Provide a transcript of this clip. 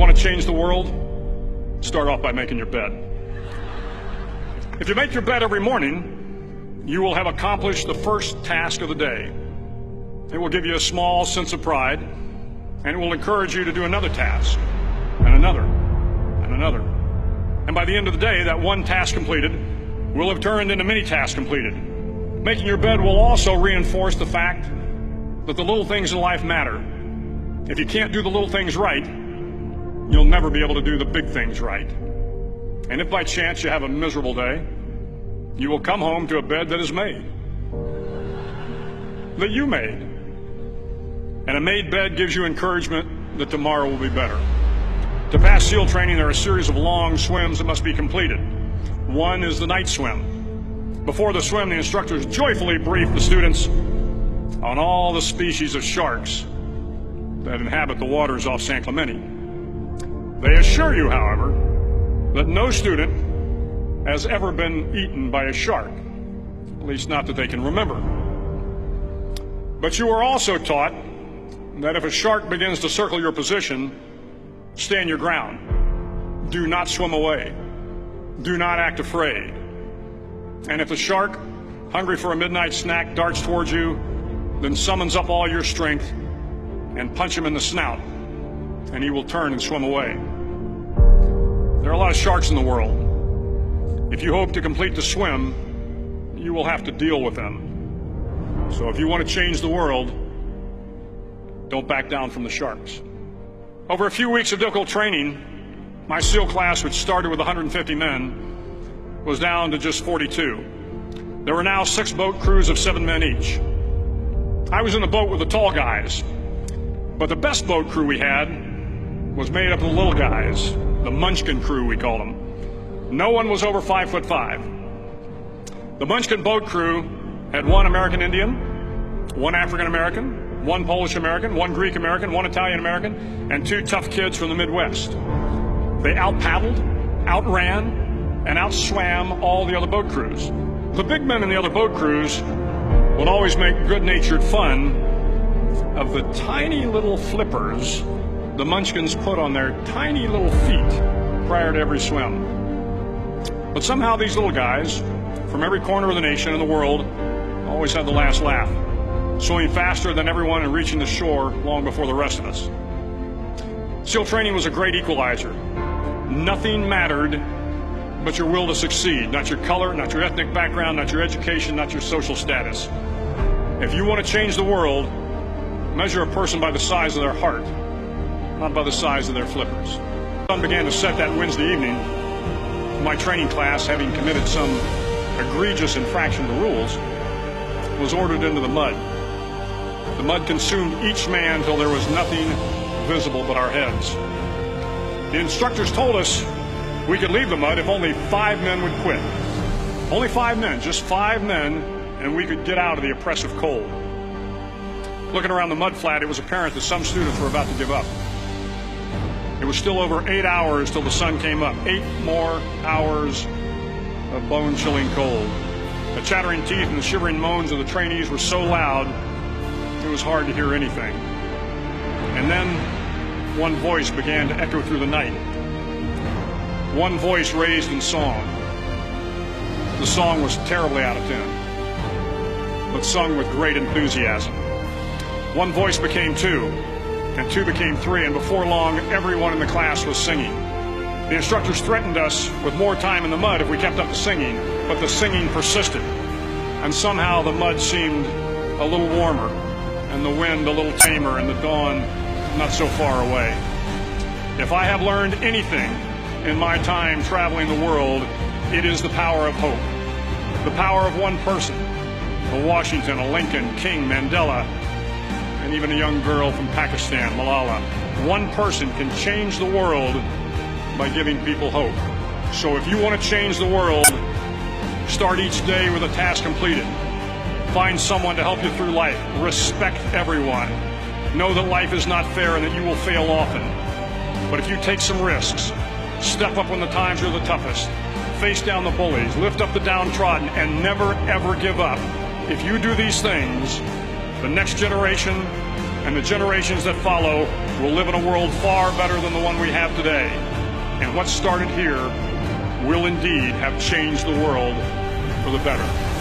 Want to change the world? Start off by making your bed. If you make your bed every morning, you will have accomplished the first task of the day. It will give you a small sense of pride, and it will encourage you to do another task, and another, and another. And by the end of the day, that one task completed will have turned into many tasks completed. Making your bed will also reinforce the fact that the little things in life matter. If you can't do the little things right, you'll never be able to do the big things right. And if by chance you have a miserable day, you will come home to a bed that is made. That you made. And a made bed gives you encouragement that tomorrow will be better. To pass SEAL training, there are a series of long swims that must be completed. One is the night swim. Before the swim, the instructors joyfully brief the students on all the species of sharks that inhabit the waters off San Clemente. They assure you, however, that no student has ever been eaten by a shark, at least not that they can remember. But you are also taught that if a shark begins to circle your position, stand your ground. Do not swim away. Do not act afraid. And if the shark, hungry for a midnight snack, darts towards you, then summons up all your strength and punch him in the snout, and he will turn and swim away. There are a lot of sharks in the world. If you hope to complete the swim, you will have to deal with them. So if you want to change the world, don't back down from the sharks. Over a few weeks of difficult training, my SEAL class, which started with 150 men, was down to just 42. There were now 6 boat crews of 7 men each. I was in the boat with the tall guys, but the best boat crew we had was made up of the little guys, the Munchkin crew, we called them. No one was over 5'5". The Munchkin boat crew had 1 American Indian, 1 African American, 1 Polish American, 1 Greek American, 1 Italian American, and 2 tough kids from the Midwest. They out-paddled, outran, and outswam all the other boat crews. The big men in the other boat crews would always make good-natured fun of the tiny little flippers the Munchkins put on their tiny little feet prior to every swim. But somehow these little guys from every corner of the nation and the world always had the last laugh, swimming faster than everyone and reaching the shore long before the rest of us. SEAL training was a great equalizer. Nothing mattered but your will to succeed, not your color, not your ethnic background, not your education, not your social status. If you want to change the world, measure a person by the size of their heart, not by the size of their flippers. The sun began to set that Wednesday evening. My training class, having committed some egregious infraction to rules, was ordered into the mud. The mud consumed each man till there was nothing visible but our heads. The instructors told us we could leave the mud if only 5 men would quit. Only 5 men, just 5 men, and we could get out of the oppressive cold. Looking around the mud flat, it was apparent that some students were about to give up. It was still over 8 hours till the sun came up. 8 more hours of bone-chilling cold. The chattering teeth and the shivering moans of the trainees were so loud, it was hard to hear anything. And then one voice began to echo through the night. One voice raised in song. The song was terribly out of tune, but sung with great enthusiasm. One voice became 2, and 2 became 3, and before long, everyone in the class was singing. The instructors threatened us with more time in the mud if we kept up the singing, but the singing persisted, and somehow the mud seemed a little warmer, and the wind a little tamer, and the dawn not so far away. If I have learned anything in my time traveling the world, it is the power of hope. The power of one person, a Washington, a Lincoln, King, Mandela, and even a young girl from Pakistan, Malala. One person can change the world by giving people hope. So if you want to change the world, start each day with a task completed. Find someone to help you through life. Respect everyone. Know that life is not fair and that you will fail often. But if you take some risks, step up when the times are the toughest, face down the bullies, lift up the downtrodden, and never ever give up. If you do these things, the next generation and the generations that follow will live in a world far better than the one we have today. And what started here will indeed have changed the world for the better.